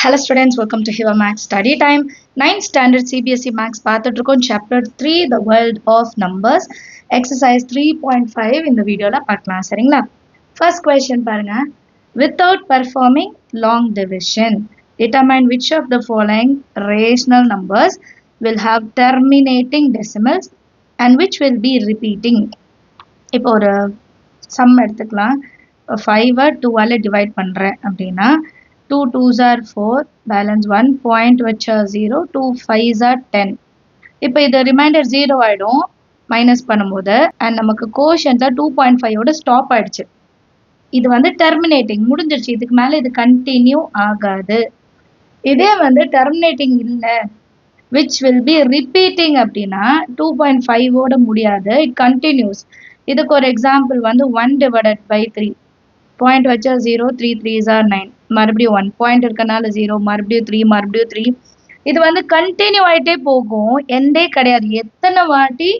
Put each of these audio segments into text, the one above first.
Hello students, welcome to Hiva Max Study Time. 9th Standard CBSE Max பார்த்துட்டு Chapter 3 The World of Numbers Exercise 3.5 இந்த வீடியோல பார்க்கலாம் சரிங்களா. First question பாருங்க. Without performing long division, determine which of the following rational numbers will have terminating decimals and which will be repeating. இப்போ ஒரு sum எடுத்துக்கலாம். 5 2ஆல divide பண்றேன் அப்படின்னா 2 2s are 4, balance 1 point which are 0, 2 5s are 10. இப்போ இது reminder 0 ஆயிடும் minus பண்ணும்போது and நமக்கு கோஷன்ட்ல 2.5 ஓட ஸ்டாப் ஆயிடுச்சு. இது வந்து டெர்மினேட்டிங் முடிஞ்சிருச்சு, இதுக்கு மேலே இது கண்டினியூ ஆகாது. இதே வந்து டெர்மினேட்டிங் இல்லை which will be repeating அப்படின்னா 2.5 ஓட முடியாது, இட் கண்டினியூஸ். இதுக்கு ஒரு எக்ஸாம்பிள் வந்து 1 divided by 3 பாயிண்ட் வச்சா 0, 3 3s are 9, மறுபடியும் 1 பாயிண்ட் இருக்கனால 0, மறுபடியும் 3, மறுபடியும் 3. இது வந்து கண்டினியூ ஆகிட்டே போகும், எண்டே கிடையாது. எத்தனை வாட்டி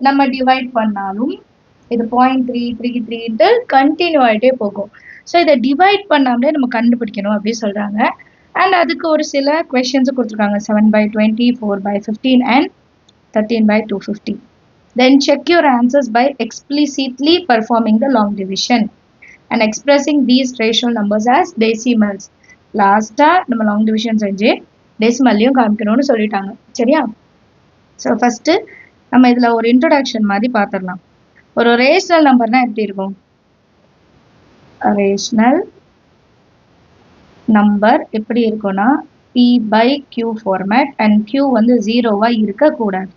நம்ம டிவைட் பண்ணாலும் இது 0.333 கண்டினியூ ஆகிட்டே போகும். ஸோ இதை டிவைட் பண்ணாமலே நம்ம கண்டுபிடிக்கணும் அப்படின்னு சொல்கிறாங்க. அண்ட் அதுக்கு ஒரு சில கொஷின்ஸும் கொடுத்துருக்காங்க. 7/20, 4/15 and 13/250. Then check your answers by explicitly performing the long division and expressing these rational numbers as decimals. லாஸ்ட்டாக நம்ம லாங் டிவிஷன் செஞ்சு டெசிமல்லையும் காமிக்கணும்னு சொல்லிட்டாங்க சரியா. ஸோ ஃபஸ்ட்டு நம்ம இதில் ஒரு இன்ட்ரொடக்ஷன் மாதிரி பார்த்துடலாம். ஒரு ரேஷனல் நம்பர்னால் எப்படி இருக்கும்? ரேஷனல் நம்பர் எப்படி இருக்கும்னா P/Q ஃபார்மேட் அண்ட் Q வந்து 0வாக இருக்கக்கூடாது.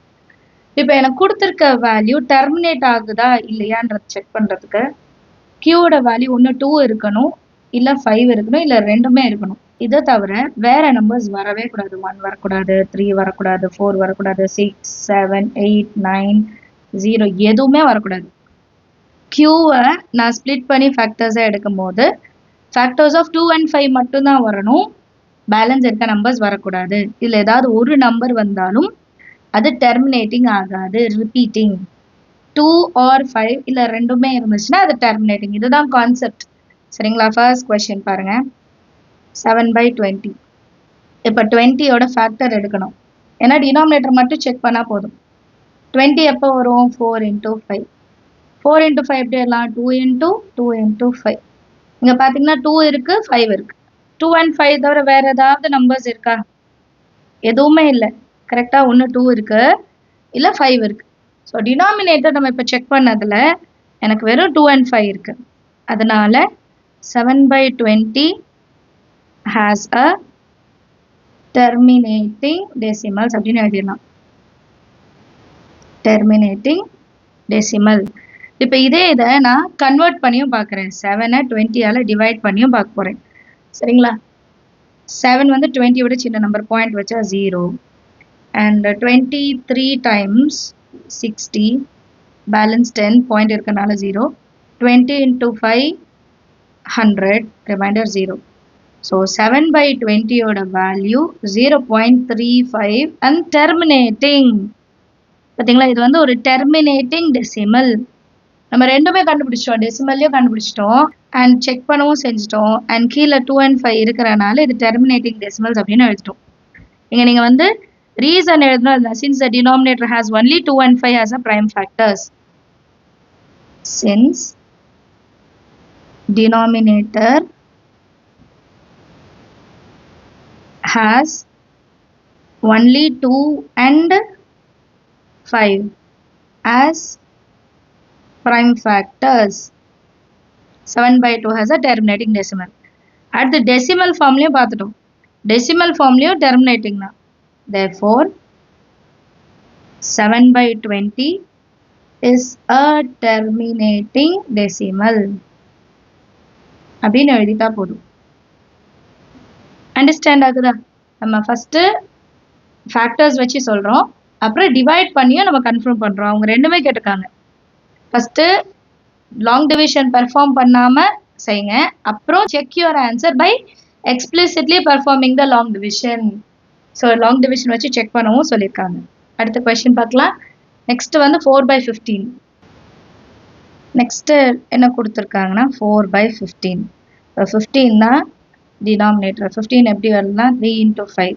இப்போ எனக்கு கொடுத்துருக்க வேல்யூ டெர்மினேட் ஆகுதா இல்லையான்றது செக் பண்ணுறதுக்கு Qவோட வேல்யூ ஒன்று 2 இருக்கணும், இல்லை 5 இருக்கணும், இல்லை ரெண்டுமே இருக்கணும். இதை தவிர வேற நம்பர்ஸ் வரவே கூடாது. 1 வரக்கூடாது, 3 வரக்கூடாது, 4 வரக்கூடாது, 6 7 8 9 0 எதுவுமே வரக்கூடாது. Qவை நான் ஸ்ப்ளிட் பண்ணி ஃபேக்டர்ஸாக எடுக்கும் போது ஃபேக்டர்ஸ் ஆஃப் 2 and 5 மட்டும்தான் வரணும், பேலன்ஸ் இருக்க நம்பர்ஸ் வரக்கூடாது. இதில் ஏதாவது ஒரு நம்பர் வந்தாலும் அது டெர்மினேட்டிங் ஆகாது, ரிப்பீட்டிங். 2 or 5 இல்லை ரெண்டுமே இருந்துச்சுன்னா அது டெர்மினேட்டிங். இதுதான் கான்செப்ட் சரிங்களா. ஃபர்ஸ்ட் கொஸ்டின் பாருங்க. 7/20. இப்போ 20யோட ஃபேக்டர் எடுக்கணும், ஏன்னா டினாமினேட்டர் மட்டும் செக் பண்ணால் போதும். 20 எப்போ வரும்? 4 × 5. 4 × 5 எப்படி வரலாம்? 2 × 2 × 5. இங்கே பார்த்தீங்கன்னா 2 இருக்கு, 5 இருக்கு. 2 and 5 தவிர வேற ஏதாவது நம்பர்ஸ் இருக்கா? எதுவுமே இல்லை. கரெக்டாக ஒன்று 2 இருக்கு, இல்லை 5 இருக்கு. ஸோ டினாமினேட்டர் நம்ம இப்போ செக் பண்ணதில் எனக்கு வெறும் 2 and 5 இருக்கு. அதனால 7/20 has a terminating decimals அப்படின்னு எழுதிடலாம். Terminating decimal. இப்போ இதை நான் கன்வெர்ட் பண்ணியும் பார்க்குறேன். 7ஐ 20ஆல் டிவைட் பண்ணியும் பார்க்க போகிறேன் சரிங்களா. 7 வந்து 20 விட சின்ன நம்பர், பாயிண்ட் வச்சா 0. அண்ட் 23 times 60, பேலன்ஸ் 10, பாயிண்ட் இருக்கனால 0. 20 × 5 100, ரிமைண்டர் 0. ஸோ 7/20யோட வேல்யூ 0.35 அண்ட் டெர்மினேட்டிங். பார்த்தீங்களா, இது வந்து ஒரு டெர்மினேட்டிங் டெசிமல். நம்ம ரெண்டுமே கண்டுபிடிச்சிட்டோம், டெசிமல்லையும் கண்டுபிடிச்சிட்டோம் அண்ட் செக் பண்ணவும் செஞ்சிட்டோம். அண்ட் கீழே 2 and 5 இருக்கிறனால இது டெர்மினேட்டிங் டெசிமல்ஸ் அப்படின்னு எழுதிட்டோம். இங்கே நீங்கள் வந்து ரீசன் எழுதணும். since the denominator has only 2 and 5 as a prime factors. Since denominator has only 2 and 5 as prime factors, 7/2 has a terminating decimal. At the decimal formலயும் பார்த்துட்டோம், decimal formலயும் terminating தான். Therefore 7/20 is a terminating decimal அப்படின்னு எழுதிட்டா போதும். Understand ஆகுதா? நம்ம first factors வச்சு சொல்கிறோம், அப்புறம் divide பண்ணியும் நம்ம கன்ஃபார்ம் பண்ணுறோம். அவங்க ரெண்டுமே கேட்டிருக்காங்க. ஃபஸ்ட்டு லாங் டிவிஷன் பெர்ஃபார்ம் பண்ணாமல் செய்யுங்க, அப்புறம் check your answer by explicitly performing the long division. So long division வச்சு செக் பண்ணவும் சொல்லியிருக்காங்க. அடுத்த கொஸ்டின் பார்க்கலாம். நெக்ஸ்ட்டு வந்து 4/15. நெக்ஸ்ட்டு என்ன கொடுத்துருக்காங்கன்னா 4/15. இப்போ 15 தான் denominator 15 எப்படி வரலனா 3 into 5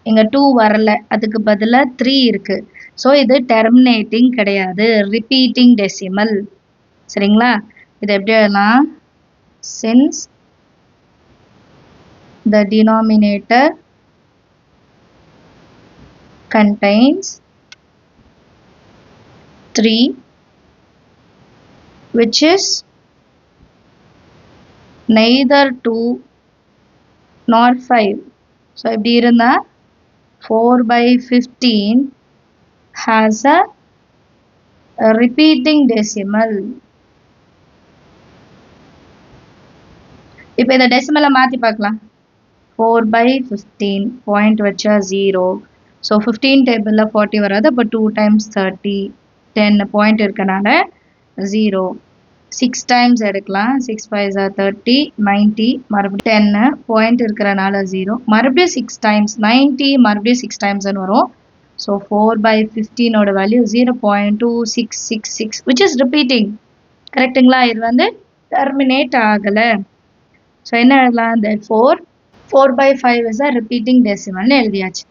இங்க 2 வரல அதுக்கு பதிலா 3 இருக்கு ஸோ இது terminating கிடையாது repeating decimal சரிங்களா இது எப்படி வரலாம் since the denominator contains 3 which is neither 2 nor 5 so இப்படி இருந்தா 4 by 15 has a repeating decimal இப்போ இந்த decimal மாத்தி பார்க்கலாம் 4 by 15 point வச்சா 0 so 15 table 40 வராது அப்போ 2 times 30 10 point இருக்கனால 0 6 times எடுக்கலாம் 6 5 are 30 90 மறுபடியும் 10 point இருக்கறனால 0 மறுபடியும் 6 times 90 மறுபடியும் 6 times வரும் so 4 by 15 ஓட value 0.2666 which is repeating கரெக்ட்டுங்களா இது வந்து terminate ஆகல so என்ன எழுதலாம் therefore 4 by 5 is a repeating decimal னு எழுதியாச்சு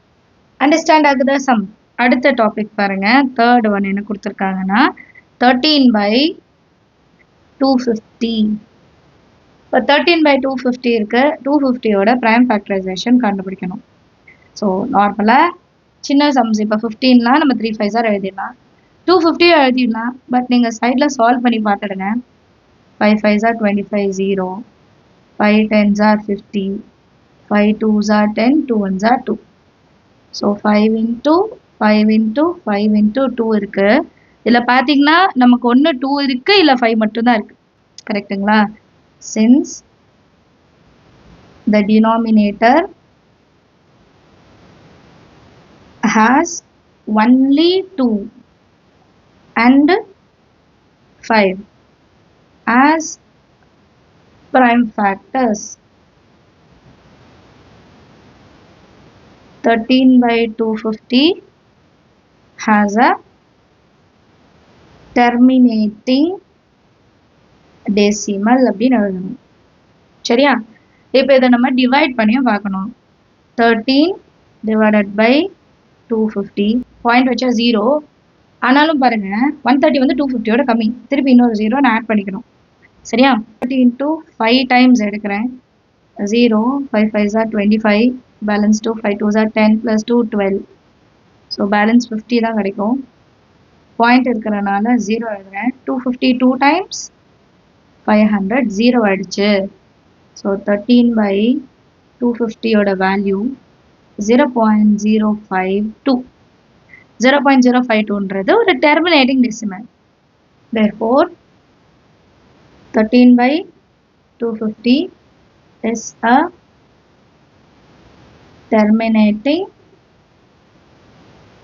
understand ஆகுதா sum அடுத்த டாபிக் பாருங்க third one என்ன கொடுத்திருக்காங்கன்னா 13 by 250 இப்போ 13 by 250 இருக்கு 250 ஓட prime factorization கண்டுபிடிக்கணும் ஸோ நார்மலாக சின்ன சம்ஸ் இப்போ 15லாம் நம்ம 3 5s எழுதிடலாம் 250 எழுதிடலாம் பட் நீங்கள் சைடில் சால்வ் பண்ணி பார்த்துடுங்க 5 5s 25 0 5 10s 50 5 2s 10 2 1s 2 so 5 into 5 into 5 into 2 இருக்கு இதில் பார்த்தீங்கன்னா நமக்கு ஒன்று 2 இருக்கு இல்லை 5 மட்டும்தான் இருக்கு கரெக்டுங்களா since the denominator has only 2 and 5 as prime factors 13 by 250 has a terminating decimal அப்படின்னு எழுதணும் சரியா இப்போ இதை நம்ம டிவைட் பண்ணியும் பார்க்கணும் 13 divided by 250 பாயிண்ட் வச்சா 0 ஆனாலும் பாருங்க 130 வந்து 250 ஓட கம்மி திருப்பி இன்னொரு 0 நான் ஆட் பண்ணிக்கணும் சரியா 30 into 5 times எடுக்கிறேன் 0 5 5s 25 balance 2 5 2s 10 plus 2 12 so balance 50 தான் கிடைக்கும் பாயிண்ட் இருக்கிறனால 0 எழுதுறேன் 250 2 times 500 0 ஆயிடுச்சு ஸோ 13 by 250 ஓட வேல்யூ 0.052 0.052ன்றது ஒரு terminating decimal therefore 13 by 250 is a terminating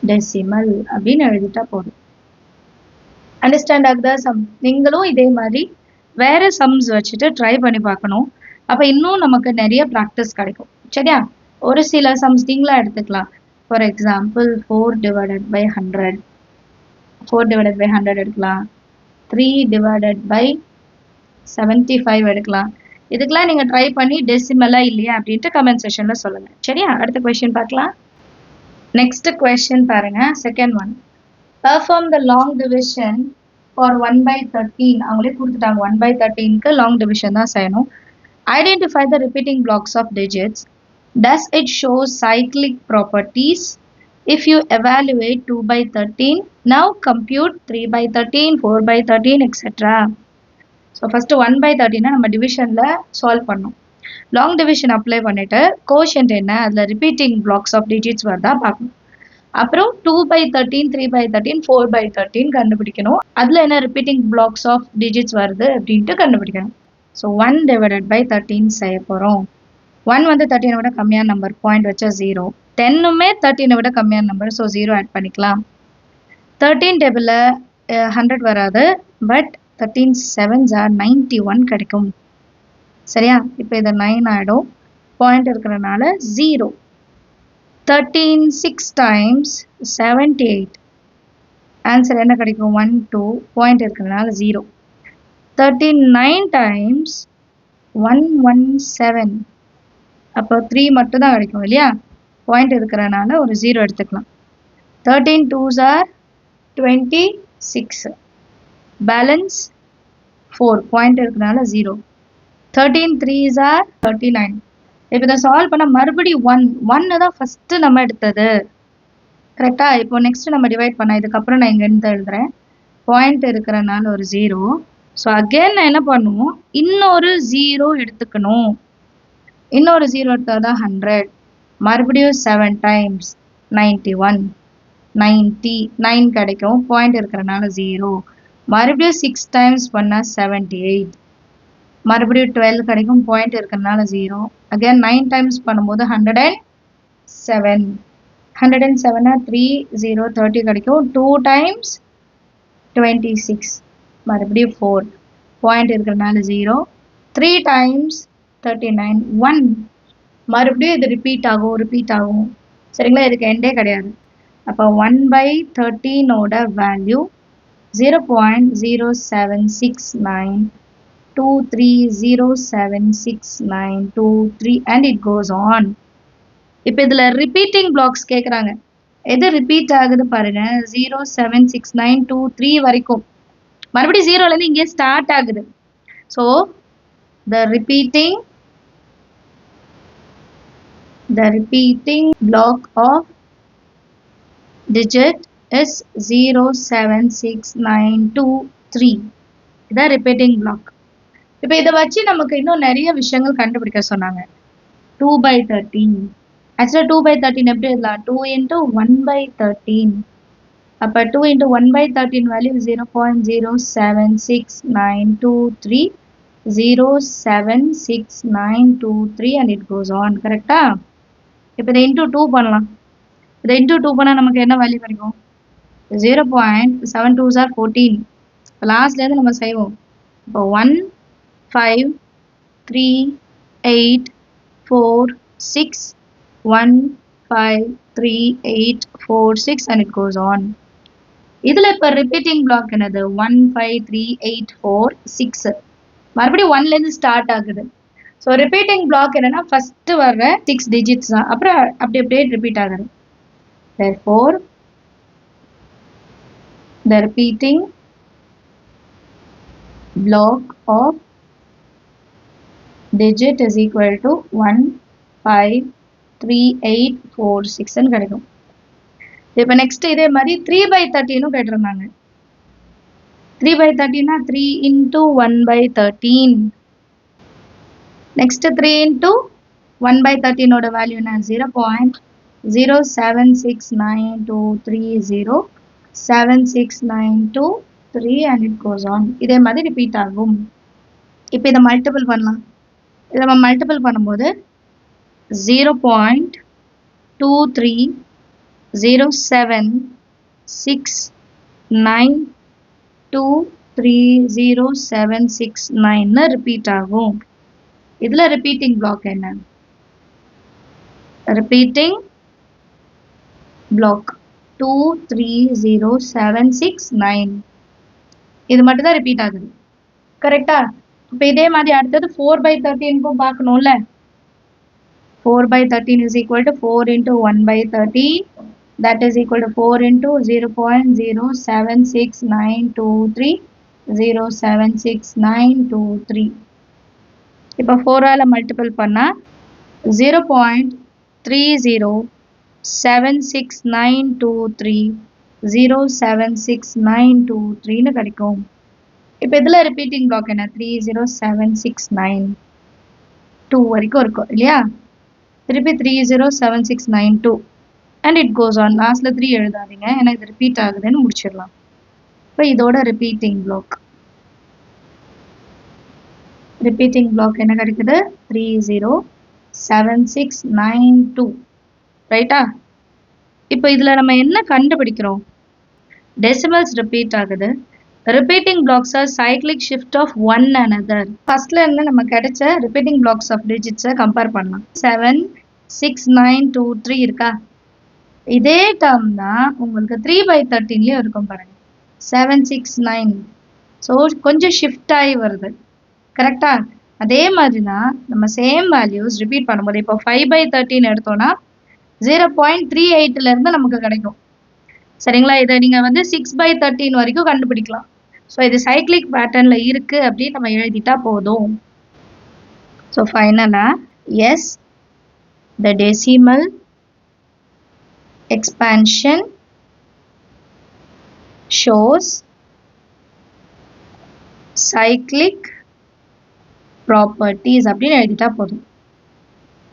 decimal அப்படின்னு எழுதிட்டா போதும் அண்டர்ஸ்டாண்ட் ஆகுதா சம் நீங்களும் இதே மாதிரி வேற சம்ஸ் வச்சுட்டு ட்ரை பண்ணி பார்க்கணும் அப்போ இன்னும் நமக்கு நிறைய ப்ராக்டிஸ் கிடைக்கும் சரியா ஒரு சில சம்ஸ் நீங்களா எடுத்துக்கலாம் for example 4 divided by 100 4 divided by 100 எடுக்கலாம் 3 divided by 75 எடுக்கலாம் இதுக்கெல்லாம் நீங்கள் ட்ரை பண்ணி டெசிமலா இல்லையா அப்படின்ட்டு கமெண்ட் செஷனில் சொல்லுங்கள் சரியா அடுத்த கொஸ்டின் பார்க்கலாம் நெக்ஸ்ட் கொஸ்டின் பாருங்க second one perform the long division for 1 by 13 அவங்களே கொடுத்துட்டாங்க 1 by 13க்கு long division தான் செய்யணும் identify the repeating blocks of digits does it show cyclic properties if you evaluate 2 by 13 now compute 3 by 13 4 by 13 etc so first 1 by 13 நம்ம divisionல solve பண்ணோம் long division apply பண்ணிட்டு quotient என்ன அதுல repeating blocks of digits வருதா பார்க்கணும் அப்புறம் 2 by 13 3 by 13 4 by 13 கண்டுபிடிக்கணும் அதுல என்ன repeating blocks of digits வருது அப்படின்ட்டு கண்டுபிடிக்கணும் ஸோ 1 divided by 13 செய்ய போகிறோம் 1 வந்து 13 விட கம்மியான நம்பர் பாயிண்ட் வச்சா 0 10மே 13 விட கம்மியான நம்பர் ஸோ 0 ஆட் பண்ணிக்கலாம் 13 டேபிளில் 100 வராது பட் 13 7s are 91 கிடைக்கும் சரியா இப்போ இது 9 ஆகிடும் பாயிண்ட் இருக்கிறனால 0 13 6 times 78 ஆன்சர் என்ன கிடைக்கும் 1 2 பாயிண்ட் இருக்கிறதுனால 0 13 9 times 117 அப்போ 3 மட்டும் தான் கிடைக்கும் இல்லையா? பாயிண்ட் இருக்கிறனால ஒரு 0 எடுத்துக்கலாம். 13 2s are 26. பேலன்ஸ் 4 பாயிண்ட் இருக்கிறனால 0. 13 3s are 39. இப்போ இதை சால்வ் பண்ண மறுபடியும் 1 தான் ஃபர்ஸ்ட் நம்ம எடுத்தது. கரெக்டா? இப்போ நெக்ஸ்ட் நம்ம டிவைட் பண்ண இதுக்கப்புறம் நான் இங்க இருந்து எழுதுறேன். பாயிண்ட் இருக்கிறனால ஒரு 0. ஸோ அகெயின் நான் என்ன பண்ணுவோம், இன்னொரு 0 எடுத்துக்கணும். இன்னொரு 0 எடுத்தாதான் 100. மறுபடியும் 7 டைம்ஸ் 91 99 கிடைக்கும். பாயிண்ட் இருக்கிறனால 0. மறுபடியும் 6 டைம்ஸ் பண்ணா 78. மறுபடியும் 12 கிடைக்கும். பாயிண்ட் இருக்கிறனால 0. அகெயின் 9 டைம்ஸ் பண்ணும்போது 107. 107 3 0 30 கிடைக்கும். 2 டைம்ஸ் 26. மறுபடியும் 4. பாயிண்ட் இருக்கிறனால 0. 3 டைம்ஸ் 39 1. மறுபடியும் இது ரிப்பீட் ஆகும். சரிங்களா? இதுக்கு எண்டே கிடையாது. அப்போ 1/13 ஓட value 0.076923076923 and it goes on. இப்போ இதுல ரிப்பீட்டிங் பிளாக்ஸ் கேக்குறாங்க. எது ரிப்பீட் ஆகுது பாருங்க. 0.76923 வரைக்கும். மறுபடியும் 0ல இருந்து இங்கே ஸ்டார்ட் ஆகுது. So the repeating block of digit is 0.76923. இதான் ரிப்பீட்டிங் பிளாக். இப்போ இதை வச்சு நமக்கு இன்னும் நிறைய விஷயங்கள் கண்டுபிடிக்க சொன்னாங்க. 2/13. ஆக்சுவலாக 2/13 எப்படி எழுதலாம்? 2 into 1/13. அப்போ 2 into 1/13 value 0.0769230 0.76923 and it goes on. கரெக்டா? இப்போ இதை இன்டூ 2 பண்ணலாம். இதை இன்டூ 2 பண்ணால் நமக்கு என்ன வேல்யூ கிடைக்கும்? 0.72s are 14. லாஸ்ட்லேருந்து நம்ம செய்வோம். இப்போ 1 5 3 8 4 6 1 5 3 8 4 6 and it goes on. இதுல இப்ப ரிப்பீட்டிங் பிளாக் என்னது? 1 5 3 8 4 6. மறுபடியும் 1ல இருந்து ஸ்டார்ட் ஆகுது. ஸோ ரிப்பீட்டிங் பிளாக் என்னன்னா ஃபர்ஸ்ட் வர்ற 6 டிஜிட்ஸ் தான். அப்புறம் அப்படியே ரிப்பீட் ஆகுது. Therefore, the repeating block of digit is equal to 1 5 3 8 4 6 ன்னு கிடைக்கும். இப்போ நெக்ஸ்ட் இதே மாதிரி 3/13 கேட்டிருந்தாங்க. 3/13 3 into 1/13. நெக்ஸ்ட் 3 into 1/13 ஓட வேல்யூ என்ன? 0.0769230 76923 and it goes on. இதே மாதிரி ரிப்பீட் ஆகும். இப்போ இதை மல்டிபிள் பண்ணலாம். இதை நம்ம மல்டிபிள் பண்ணும்போது 0.23069230769 ரிப்பீட் ஆகும். இதுல ரிப்பீட்டிங் பிளாக் என்ன? Repeating block 230769. இது மட்டும் தான் ரிப்பீட் ஆகுது. கரெக்டா? இப்போ இதே மாதிரி அடுத்தது 4/13 பார்க்கணும்ல. 4/13 is equal to 4 into 1/13. That is equal to 4 into 0.0769230 0.76923. இப்போ 4ஆல மல்டிபிள் பண்ணா 0.3076923 0.76923 கிடைக்கும். இப்போ இதுல ரிப்பீட்டிங் பிளாக் என்ன? 30769 வரைக்கும் இருக்கும் இல்லையா? திருப்பி 30769 and it goes on. லாஸ்ட்ல 3 எழுதாதீங்க, ஏன்னா இது ரிப்பீட் ஆகுதுன்னு முடிச்சிடலாம். இப்போ இதோட ரிப்பீட்டிங் பிளாக் என்ன கிடைக்குது? 30769 ரைட்டா? இப்போ இதுல நம்ம என்ன கண்டுபிடிக்கிறோம்? டெசிமல்ஸ் ரிப்பீட் ஆகுது. Repeating blocks are cyclic shift of one another. ஃபர்ஸ்ட்ல இருந்து நம்ம கிடைச்ச ரிப்பீட்டிங் பிளாக்ஸ் ஆஃப் டிஜிட்ஸை கம்பேர் பண்ணலாம். 76923 இருக்கா? இதே டேர்ம் தான் உங்களுக்கு 3/13லயும் இருக்கும் பாருங்க. 769. ஸோ கொஞ்சம் ஷிஃப்ட் ஆகி வருது. கரெக்டா? அதே மாதிரி தான் நம்ம சேம் வேல்யூஸ் ரிப்பீட் பண்ணும்போது இப்போ 5/13 எடுத்தோம்னா 0.38 இருந்து நமக்கு கிடைக்கும். சரிங்களா? இதை நீங்க வந்து 6/13 வரைக்கும் கண்டுபிடிக்கலாம். ஸோ இது சைக்ளிக் பேட்டர்ன்ல இருக்கு அப்படின்னு நம்ம எழுதிட்டா போதும். ஸோ ஃபைனலா S the decimal expansion shows cyclic properties அப்படின்னு எழுதிட்டா போதும்.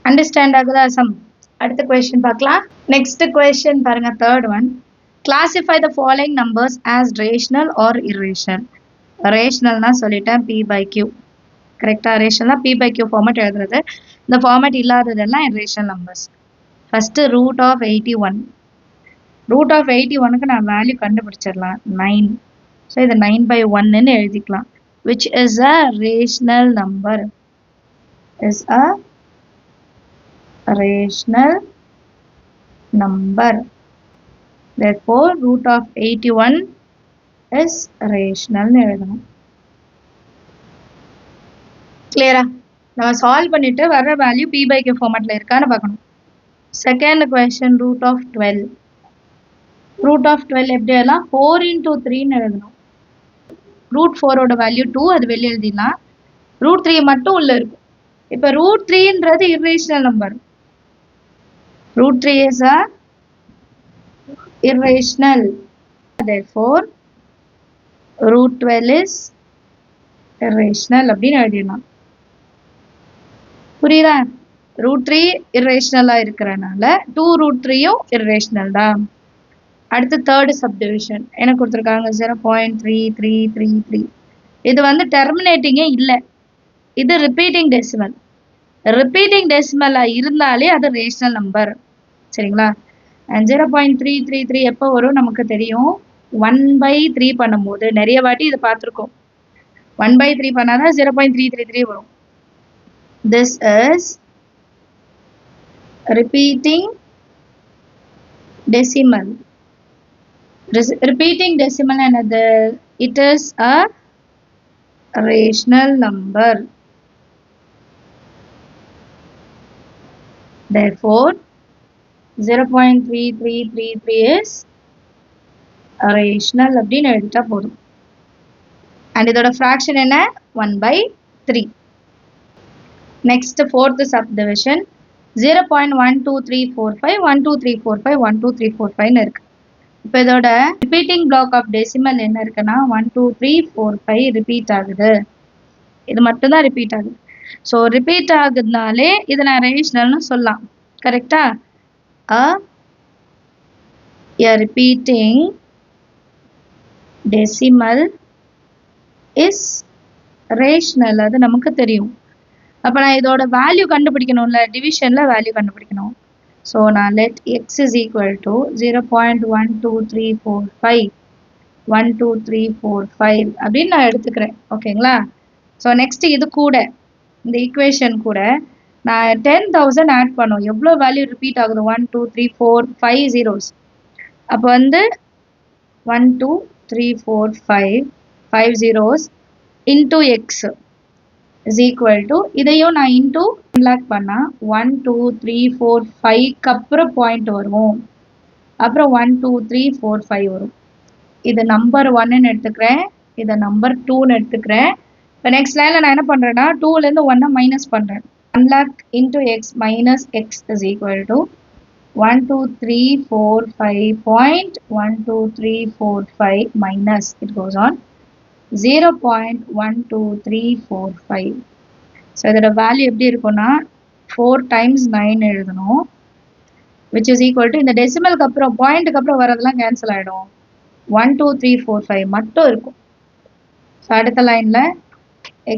அண்டர்ஸ்டாண்ட் ஆகுதா சம்? அடுத்த கொஸ்டின் பார்க்கலாம். நெக்ஸ்ட் கொஸ்டின் பாருங்க, third one. Classify the following numbers as rational or irrational. ரேஷனல்னா சொல்லிட்டேன் p/q. கரெக்டா? ரேஷனல்னா p/q ஃபார்மேட் எழுதுறது. இந்த ஃபார்மேட் இல்லாததெல்லாம் irrational numbers. First root of 81. Root of 81க்கு நான் வேல்யூ கண்டுபிடிச்சிடலாம் 9. ஸோ இதை 9/1ன்னு எழுதிக்கலாம். which is a rational number. is a rational number. Therefore, root of 81 is rational னு எழுதணும். கிளியரா? நம்ம சால்வ் பண்ணிட்டு வர வேல்யூ p/q ஃபார்மேட்ல இருக்கான்னு பார்க்கணும். Second question, root of 12. Root of 12 எப்படி எல்லாம் 4 into 3ன்னு எழுதணும். ரூட் 4ஓட வேல்யூ 2, அது வெளியே எழுதிடலாம். ரூட் 3 மட்டும் உள்ள இருக்கும். இப்போ ரூட் 3ன்றது irrational number. root 3 is a irrational. Therefore, root 12 is irrational அப்படின்னு எழுதிடலாம். புரியுதா? root 3 irrational இருக்கிறனால 2 root 3யும் irrational தான். அடுத்து தேர்ட் சப்டிவிஷன் என்ன கொடுத்துருக்காங்க? 0.3333. இது வந்து டெர்மினேட்டிங்கே இல்லை, இது ரிப்பீட்டிங் டெசிமல். ரிப்பீட்டிங் டெசிமலா இருந்தாலே அது ரேஷனல் நம்பர். சரிங்களா? அண்ட் 0.333 எப்போ வரும் நமக்கு தெரியும், 1/3 பண்ணும்போது. நிறைய வாட்டி இதை பார்த்துருக்கோம். 1/3 பண்ணாதான் 0.333 வரும். This is repeating decimal. Repeating decimal என்னது? It is a rational number. Therefore, 0.3333 is a rational அப்படின்னு எழுதிட்டா போதும். அண்ட் இதோட ஃப்ராக்ஷன் என்ன? 1/3. நெக்ஸ்ட் ஃபோர்த் சப்டிவிஷன் 0.12345 12345 12345 இருக்கு. இப்போ இதோட ரிப்பீட்டிங் பிளாக் ஆஃப் டெசிமல் என்ன இருக்குன்னா 12345 ரிப்பீட் ஆகுது. இது மட்டும்தான் ரிப்பீட் ஆகுது. ஸோ ரிப்பீட் ஆகுதுனாலே இதை நான் ரேஷனல்னு சொல்லலாம். கரெக்டா? a repeating decimal is rational. அது நமக்கு தெரியும். அப்போ நான் இதோட வேல்யூ கண்டுபிடிக்கணும்ல, டிவிஷனில் வேல்யூ கண்டுபிடிக்கணும். ஸோ நான் let x is equal to 0.12345 12345 அப்படின்னு நான் எடுத்துக்கிறேன். ஓகேங்களா? ஸோ நெக்ஸ்ட் இது கூட இந்த ஈக்குவேஷன் கூட நான் 10,000 ஆட் பண்ணும். எவ்வளோ வேல்யூ ரிப்பீட் ஆகுது? 1 2 3 4 5 zeros. அப்போ வந்து 1 2 3 4 5 5 zeros into x is equal to, இதையும் நான் into 1 lakh பண்ணா 1 2 3 4 5க்கு அப்புறம் பாயிண்ட் வரும். அப்புறம் 1 2 3 4 5 வரும். இது நம்பர் 1ன்னு எடுத்துக்கிறேன், இதை நம்பர் 2ன்னு எடுத்துக்கிறேன். இப்போ நெக்ஸ்ட் லைனில் நான் என்ன பண்ணுறேன்னா 2லேருந்து 1 மைனஸ் பண்ணுறேன். 1 lakh into x minus x is equal to 1 2 3 4 5.12345 minus it goes on 0.12345. So இதோட வேல்யூ எப்படி இருக்கும்னா 4 times 9 எழுதணும். which is equal to, இந்த டெசிமலுக்கு அப்புறம் பாயிண்ட்டுக்கு அப்புறம் வரதெல்லாம் கேன்சல் ஆகிடும். 1 2 3 4 5 மட்டும் இருக்கும். ஸோ அடுத்த லைனில்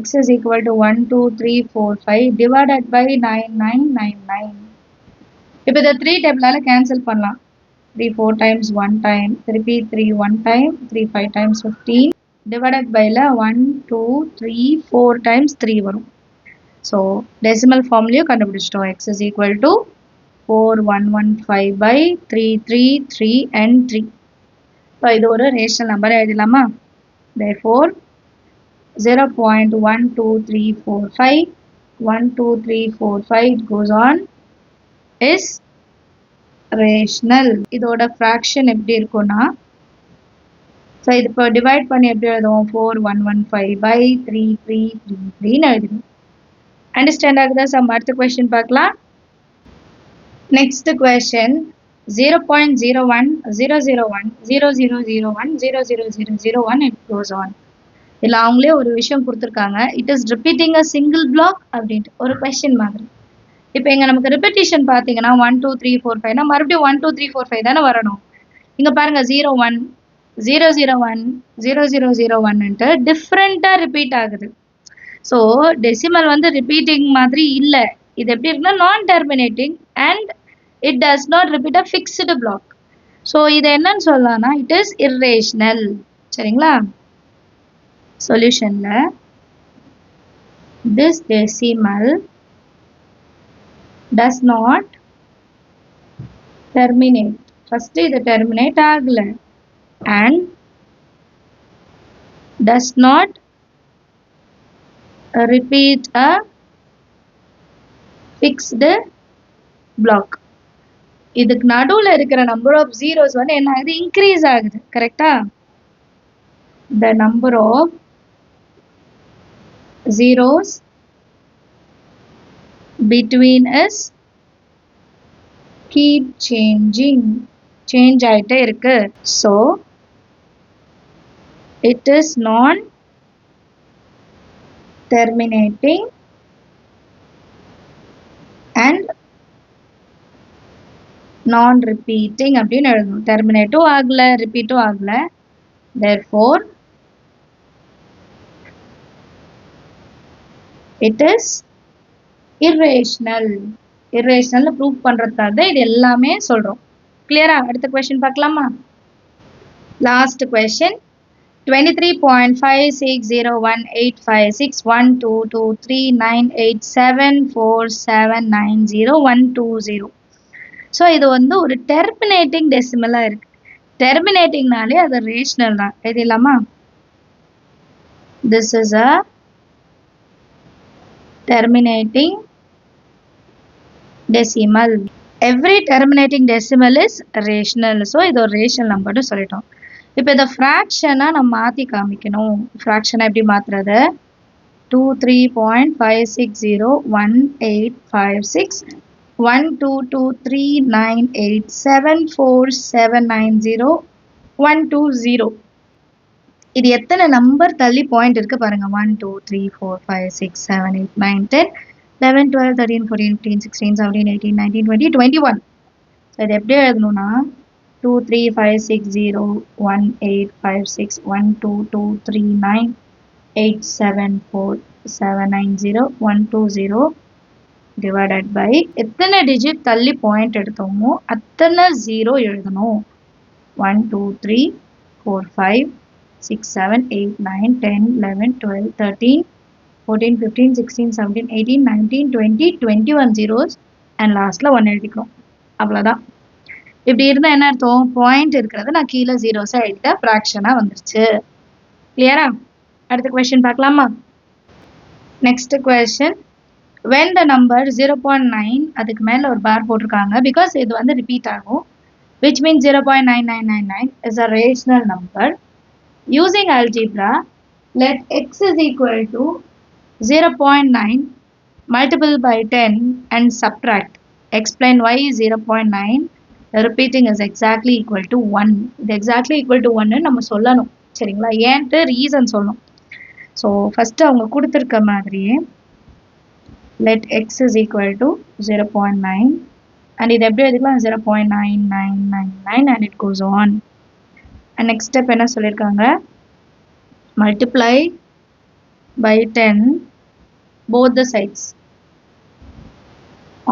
x is equal to 1 2 3 4 5 divided by 9999. இப்போ இதை 3 டேபிளால் கேன்சல் பண்ணலாம். 3 4 times 1 time, திருப்பி 3 1 time, 3 5 times 15 divided byல 1 2 3 4 times 3 வரும். ஸோ டெசிமல் ஃபார்ம்லேயும் கண்டுபிடிச்சிட்டோம். x is equal to 4115/333 and 3. இப்போ இது ஒரு ரேஷனல் நம்பர் எழுதலாமா? therefore 0.12345 12345 it goes on is rational. இதோட fraction எப்படி இருக்கும்னா so இது இப்போ divide பண்ணி எப்படி எழுதுவோம் 4115 by 3333 ன்னு எழுதுவோம். Understand ஆகுதா? சம் அடுத்த question பார்க்கலாம். Next question 0.01 001 0001 00001 it goes on. இதில் அவங்களே ஒரு விஷயம் கொடுத்துருக்காங்க. It is repeating a single block அப்படின்ட்டு ஒரு question மாதிரி. இப்போ இங்கே நமக்கு repetition பார்த்தீங்கன்னா 1 2 3 4 5 மறுபடியும் 1 2 3 4 5 தானே வரணும். இங்கே பாருங்க 01 001 0001ன்ட்டு டிஃப்ரெண்ட்டாக ரிப்பீட் ஆகுது. ஸோ டெசிமல் வந்து ரிப்பீட்டிங் மாதிரி இல்லை. இது எப்படி இருக்குன்னா non terminating and it does not repeat a fixed block. So இது என்னன்னு சொல்லலாம்னா இட் இஸ் இர்ரேஷனல். சரிங்களா? சொல்யூஷனில் this decimal does not terminate. First இது terminate ஆகல and does not repeat a fixed block. இதுக்கு நடுவுல இருக்கிற number of zeros வந்து என்ன ஆகுது? increase ஆகுது. கரெக்டா? The number of zeros between us keep changing. Change ஆயிட்டே இருக்கு. So it is non-terminating and non-repeating அப்படின்னு எழுதணும். terminateம் ஆகல repeatம் ஆகல. Therefore it is irrational. irrational prove பண்றதுக்காக தான் இது எல்லாமே சொல்றோம். கிளியரா? அடுத்த क्वेश्चन பார்க்கலாமா? லாஸ்ட் क्वेश्चन 23.560185612239874790 ஸோ இது வந்து ஒரு டெர்மினேட்டிங் டெசிமலா இருக்கு. டெர்மினேட்டிங்னாலே அது ரேஷனல் தான். எழுதிடலாமா? This is a terminating decimal. Every terminating decimal is rational. So இது ஒரு rational number னு சொல்லிட்டோம். இப்போ இதை fraction நம்ம மாத்தி காமிக்கணும். fraction எப்படி மாத்துறது? 23.560185612239874790 120. இது எத்தனை நம்பர் தள்ளி பாயிண்ட் இருக்கு பாருங்க. 1 2 3 4 5 6 7 8 9 10 11 12 13 14 15 16 17 18 19 20 21. ஸோ இது எப்படி எழுதணும்னா 2 3 5 6 0 1 8 5 6 1 2 2 3 9 8 7 4 7 9 0 120 டிவைடட் பை எத்தனை டிஜிட் தள்ளி பாயிண்ட் எடுத்தோமோ அத்தனை ஜீரோ எழுதணும். 1 2 3 4 5 6 7 8 9 10 11 12 13 14 15 16 17 18 19 20 21 zeros and lastல 1 எழுதிக்கிறோம். அவ்வளோதான். இப்படி இருந்தால் என்ன அர்த்தம்? பாயிண்ட் இருக்கிறது நான் கீழே ஜீரோஸாக எழுதிட்டேன், ஃப்ராக்ஷனாக வந்துருச்சு. கிளியரா? அடுத்த கொஸ்டின் பார்க்கலாமா? Next question when the number 0.9 அதுக்கு மேலே ஒரு பார் போட்டிருக்காங்க பிகாஸ் இது வந்து ரிப்பீட் ஆகும், which means 0.9999 is a rational number. Using algebra, let x is equal to 0.9 multiple by 10 and subtract. Explain why 0.9 the repeating is exactly equal to 1. இது exactly equal to 1 நம்ம சொல்லணும். சரிங்களா? ஏன்ட்டு ரீசன் சொல்லணும். So first அவங்க கொடுத்துருக்க மாதிரியே let x is equal to 0.9 and இது எப்படி எழுதிக்கலாம்? 0.9999 and it goes on. And next step என்ன சொல்லியிருக்காங்க? multiply by 10 both the sides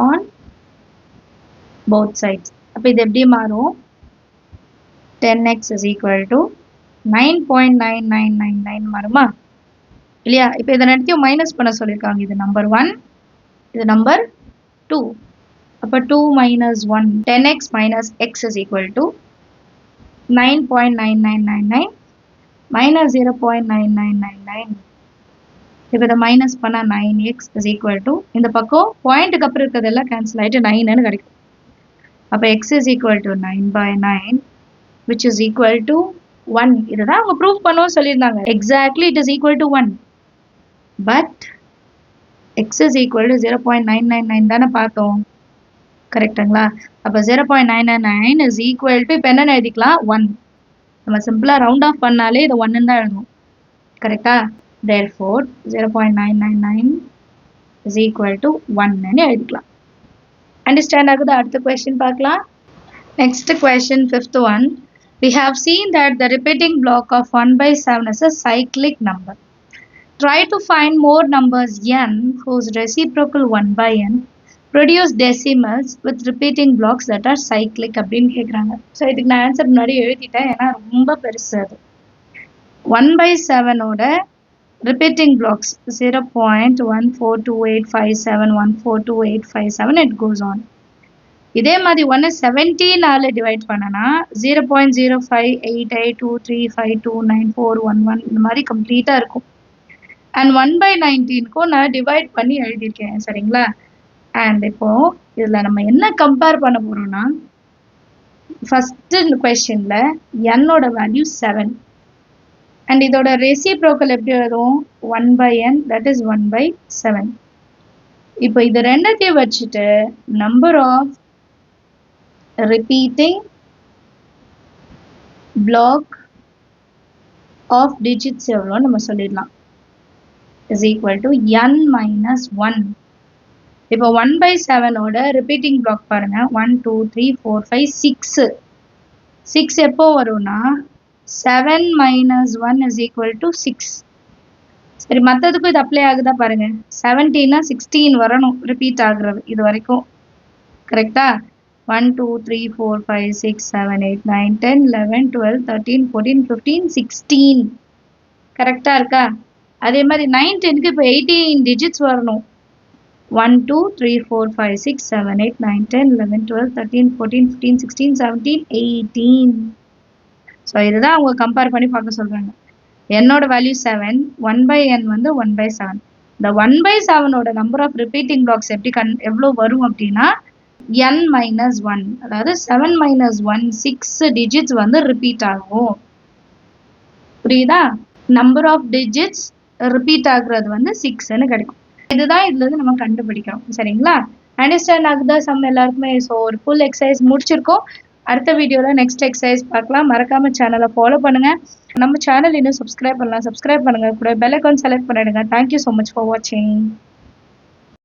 on both sides. அப்போ இது எப்படி மாறும்? 10x is equal to 9.9999 மாறுமா இல்லையா? இப்போ இதை நடத்தியும் மைனஸ் பண்ண சொல்லியிருக்காங்க. இது நம்பர் 1, இது நம்பர் 2. அப்போ 2 minus 1 10x minus x is equal to 9.9999 minus 0.9999 இப்போ இதை மைனஸ் பண்ணால் 9x இஸ் ஈக்குவல் டு இந்த பக்கம் பாயிண்ட்டுக்கு அப்புறம் இருக்கிறதெல்லாம் கேன்சல் ஆகிட்டு 9ன்னு கிடைக்கும். அப்போ x is equal to 9/9 which is equal to 1. இதுதான் அவங்க ப்ரூவ் பண்ணவும் சொல்லியிருந்தாங்க. Exactly it is equal to 1. But x is equal to 0.999 தானே பார்த்தோம், கரெக்டுங்களா? அப்போ 0.999 இஸ் ஈக்குவல் டு இப்போ என்னென்னு எழுதிக்கலாம், 1. நம்ம சிம்பிளாக ரவுண்ட் ஆஃப் பண்ணாலே இது 1ன்னு தான் எழுதுவோம், கரெக்டா? therefore 0.999 is equal to 1 ன்னு எழுதிக்கலாம். அண்டர்ஸ்டாண்ட் ஆகுது? அடுத்த கொஸ்டின் பார்க்கலாம். Next question 5th one. We have seen that the repeating block of 1/7 is a cyclic number. Try to find more numbers n whose reciprocal 1/n produce decimals with repeating blocks that are cyclic அப்படின்னு கேட்குறாங்க. So இதுக்கு நான் answer முன்னாடி எழுதிட்டேன், ஏன்னா ரொம்ப பெருசு அது. 1/7 ஓட repeating blocks 0.142857142857 it goes on. இதே மாதிரி 1 17 டிவைட் பண்ணனா 0.058823529411 இந்த மாதிரி கம்ப்ளீட்டாக இருக்கும். அண்ட் 1/19க்கும் நான் டிவைட் பண்ணி எழுதியிருக்கேன், சரிங்களா? அண்ட் இப்போ இதில் நம்ம என்ன கம்பேர் பண்ண போகிறோம்னா, ஃபஸ்ட்டு இந்த கொஸ்டினில் என்னோட வேல்யூ 7 and இதோட reciprocal எப்படி எழுதுவோம், 1/n, that is 1/7. இப்போ இது ரெண்டத்தையும் வச்சுட்டு number of repeating block of digits எவ்வளோ நம்ம சொல்லிடலாம், is equal to n minus 1. இப்போ 1/7 ஓட repeating block பாருங்க, 1 2 3 4 5 6. 6 எப்போ வரும்னா 7 minus 1 is equal to 6. சரி, மற்றதுக்கும் இது அப்ளை ஆகுதா பாருங்க. 17 16 வரணும் ரிப்பீட் ஆகுறது இது வரைக்கும், கரெக்டா? 1 2 3 4 5 6 7 8 9 10 11 12 13 14 15 16 கரெக்டா இருக்கா? அதே மாதிரி 9 10க்கு இப்போ 18 டிஜிட்ஸ் வரணும். 1 2 3 4 5 6 7 8 9 10 11 12 13 14 15 16 17 18. ஸோ இதுதான் அவங்க கம்பேர் பண்ணி பார்க்க சொல்கிறாங்க. என்னோட வேல்யூ 7, 1/n வந்து 1/7. இந்த 1/7ஓட நம்பர் ஆஃப் ரிப்பீட்டிங் பிளாக்ஸ் எவ்வளோ வரும் அப்படின்னா n minus 1, அதாவது 7 minus 1 6 டிஜிட்ஸ் வந்து ரிப்பீட் ஆகும். புரியுதா? நம்பர் ஆஃப் டிஜிட்ஸ் ரிப்பீட் ஆகுறது வந்து 6ன்னு கிடைக்கும். இதுதான் இதுலேருந்து நம்ம கண்டுபிடிக்கிறோம், சரிங்களா? அண்டர்ஸ்டாண்ட் ஆகுதா சம் எல்லாருக்குமே? ஸோ ஒரு ஃபுல் எக்ஸசைஸ் முடிச்சிருக்கோம். அடுத்த வீடியோவில் நெக்ஸ்ட் எக்ஸசைஸ் பார்க்கலாம். மறக்காம சேனலை ஃபாலோ பண்ணுங்க. நம்ம சேனல் இன்னும் சப்ஸ்கிரைப் பண்ணலாம், சப்ஸ்கிரைப் பண்ணுங்க. கூட பெல் ஐகான் செலக்ட் பண்ணிடுங்க. தேங்க்யூ ஸோ மச் ஃபார் வாட்சிங்.